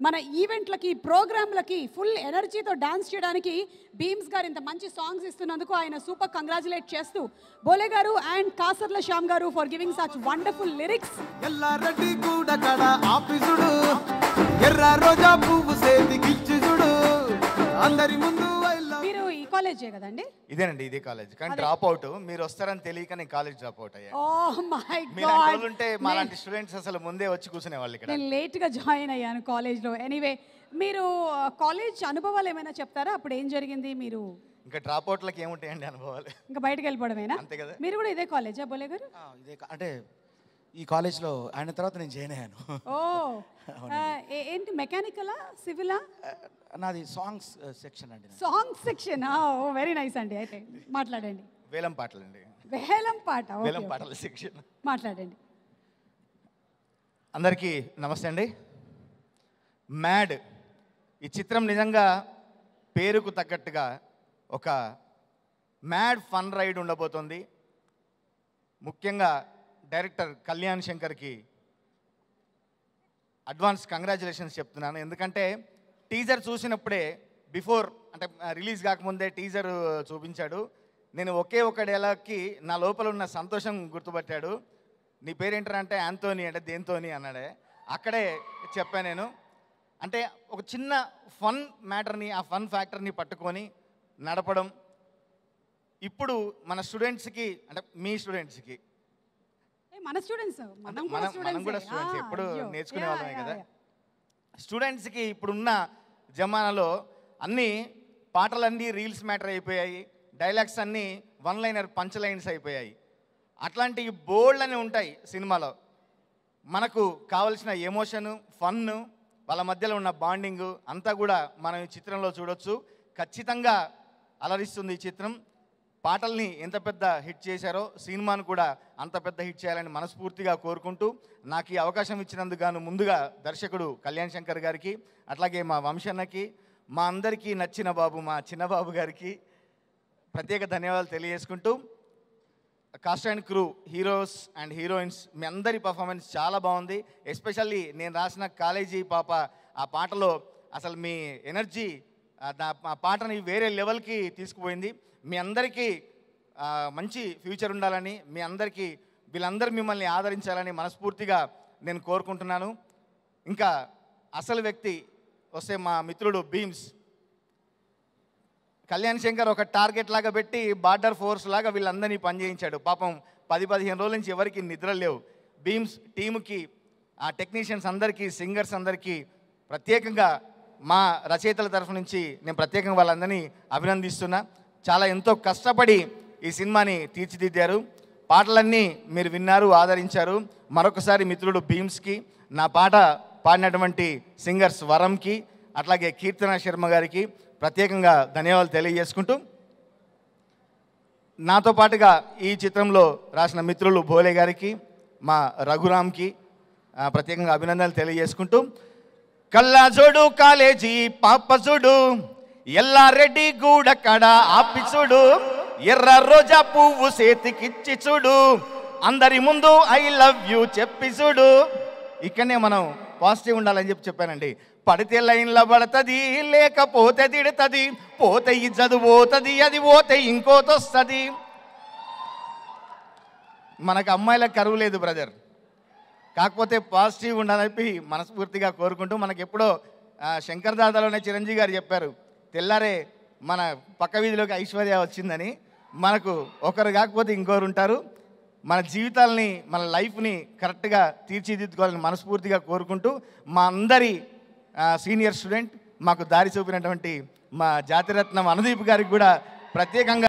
మన ఈవెంట్లకి ప్రోగ్రాంలకి ఫుల్ ఎనర్జీతో డాన్స్ చేయడానికి బీమ్స్ గారు ఇంత మంచి సాంగ్స్ ఇస్తున్నందుకు ఆయన సూపర్ కంగ్రాచులేట్ చేస్తూ బోలే గారు అండ్ కాసర్ల శ్యామ్ గారు for giving such wonderful lyrics. Yellareddy కూడా కడ ఆఫీసుడు ఎర్ర రోజా పువ్వు సేతికిచ్చి చూడు అందరి ముందు మీరు ఈ కాలేజే కదండి? ఇదేనండి, ఇదే కాలేజ్. కానీ డ్రాప్ అవుట్ మీరు వస్తారని తెలియక నేను కాలేజ్ డ్రాప్ అవుట్ అయ్యా. ఓహ్ మై గాడ్, ఉంటే మాలాంటి స్టూడెంట్స్ అసలు ముందే వచ్చి కూర్చునే వాళ్ళు ఇక్కడ. నేను లేట్ గా జాయిన్ అయ్యాను కాలేజ్లో. ఎనీవే, మీరు కాలేజ్ అనుభవాలు ఏమైనా చెప్తారా? అప్పుడు ఏం జరిగింది? మీరు ఇంకా డ్రాప్ అవుట్లకి ఏముంటాయండి అనుభవాలు? ఇంకా బయటకు వెళ్ళిపోవడమేనా? అంతే కదా. మీరు కూడా ఇదే కాలేజా బోలే గారు? ఇదే అంటే ఈ కాలేజ్లో ఆయన తర్వాత నేను జాయిన్ అయ్యాను. ఓ ఏంటి, మెకానికలా సివిలా? నాది సాంగ్స్ సెక్షన్ అండి. Song section. Oh very nice అండి. అయితే మాట్లాడండి. వేలం పాటలండి. వేలం పాట. వేలం పాటల సెక్షన్ మాట్లాడండి. అందరికీ నమస్తే అండి. మ్యాడ్ ఈ చిత్రం నిజంగా పేరుకు తగ్గట్టుగా ఒక మ్యాడ్ ఫన్ రైడ్ ఉండబోతోంది. ముఖ్యంగా డైరెక్టర్ కళ్యాణ్ శంకర్కి అడ్వాన్స్ కంగ్రాచులేషన్స్ చెప్తున్నాను. ఎందుకంటే టీజర్ చూసినప్పుడే, బిఫోర్ అంటే రిలీజ్ కాకముందే టీజర్ చూపించాడు. నేను ఒకే ఒక డైలాగ్కి నా లోపల ఉన్న సంతోషం గుర్తుపట్టాడు. నీ పేరేంటారు అంటే యాంతోనీ అంటే దేంతోని అన్నాడే. అక్కడే చెప్పాను నేను. అంటే ఒక చిన్న ఫన్ మ్యాటర్ని, ఆ ఫన్ ఫ్యాక్టర్ని పట్టుకొని నడపడం. ఇప్పుడు మన స్టూడెంట్స్కి అంటే మీ స్టూడెంట్స్కి, మన స్టూడెంట్స్, మనం కూడా స్టూడెంట్స్ ఎప్పుడు నేర్చుకునే వాళ్ళమే కదా. స్టూడెంట్స్కి ఇప్పుడున్న జమానాలో అన్నీ పాటలన్నీ రీల్స్ మ్యాటర్ అయిపోయాయి, డైలాగ్స్ అన్నీ వన్ లైనర్ పంచ్ లైన్స్ అయిపోయాయి. అట్లాంటి బోల్డ్ అని ఉంటాయి సినిమాలో. మనకు కావలసిన ఎమోషను, ఫన్ను, వాళ్ళ మధ్యలో ఉన్న బాండింగు అంతా కూడా మనం ఈ చిత్రంలో చూడొచ్చు. ఖచ్చితంగా అలరిస్తుంది ఈ చిత్రం. పాటల్ని ఎంత పెద్ద హిట్ చేశారో సినిమాను కూడా అంత పెద్ద హిట్ చేయాలని మనస్ఫూర్తిగా కోరుకుంటూ, నాకు ఈ అవకాశం ఇచ్చినందుకు గాను ముందుగా దర్శకుడు కళ్యాణ్ శంకర్ గారికి, అట్లాగే మా వంశన్నకి, మా అందరికీ నచ్చిన బాబు మా చిన్నబాబు గారికి ప్రత్యేక ధన్యవాదాలు తెలియజేసుకుంటూ, cast and crew, heroes and heroines, మీ అందరి పర్ఫార్మెన్స్ చాలా బాగుంది. ఎస్పెషల్లీ నేను రాసిన కాలేజీ పాప ఆ పాటలో అసలు మీ ఎనర్జీ ఆ పాటని వేరే లెవెల్కి తీసుకుపోయింది. మీ అందరికీ మంచి ఫ్యూచర్ ఉండాలని, మీ అందరికీ వీళ్ళందరూ మిమ్మల్ని ఆదరించాలని మనస్ఫూర్తిగా నేను కోరుకుంటున్నాను. ఇంకా అసలు వ్యక్తి వస్తే మా మిత్రుడు బీమ్స్. కళ్యాణ్ శంకర్ ఒక టార్గెట్ లాగా పెట్టి బార్డర్ ఫోర్స్ లాగా వీళ్ళందరినీ పనిచేయించాడు. పాపం 10-15 రోజుల నుంచి ఎవరికి నిద్ర లేవు. బీమ్స్ టీముకి, ఆ టెక్నీషియన్స్ అందరికీ, సింగర్స్ అందరికీ ప్రత్యేకంగా మా రచయితల తరఫు నుంచి నేను ప్రత్యేకంగా వాళ్ళందరినీ అభినందిస్తున్నా. చాలా ఎంతో కష్టపడి ఈ సినిమాని తీర్చిదిద్దారు. పాటలన్నీ మీరు విన్నారు, ఆదరించారు. మరొకసారి మిత్రుడు బీమ్స్కి, నా పాట పాడినటువంటి సింగర్స్ వరంకి, అట్లాగే కీర్తన శర్మ గారికి ప్రత్యేకంగా ధన్యవాదాలు తెలియజేసుకుంటూ, నాతో పాటుగా ఈ చిత్రంలో రాసిన మిత్రులు బోలే గారికి, మా రఘురామ్కి ప్రత్యేకంగా అభినందనలు తెలియజేసుకుంటూ, కల్లా చూడు కాలేజీ పాప చూడు ఎల్లారెడ్డి గూడ కడ ఆఫీసుడు ఎర్ర రోజా పువ్వు సేతికిచ్చి చూడు అందరి ముందు ఐ లవ్ యూ చెప్పి చూడు. ఇక్కడనే మనం పాజిటివ్ ఉండాలని చెప్పానండి. పడితే లైన్లో పడుతుంది, లేకపోతే తిడుతుంది, పోతే ఇజ్జదు పోతుంది, అది పోతే ఇంకోటి వస్తుంది. మనకు అమ్మాయిలకు కరువు లేదు బ్రదర్, కాకపోతే పాజిటివ్ ఉండాలని మనస్ఫూర్తిగా కోరుకుంటూ, మనకి ఎప్పుడో శంకర్ దాదాలోనే చిరంజీవి గారు చెప్పారు, తెల్లారే మన పక్క వీధిలోకి ఐశ్వర్య వచ్చిందని. మనకు ఒకరు కాకపోతే ఇంకొకరు ఉంటారు. మన జీవితాలని, మన లైఫ్ని కరెక్ట్గా తీర్చిదిద్దుకోవాలని మనస్ఫూర్తిగా కోరుకుంటూ, మా అందరి సీనియర్ స్టూడెంట్, మాకు దారి చూపినటువంటి మా జాతిరత్నం అనుదీప్ గారికి కూడా ప్రత్యేకంగా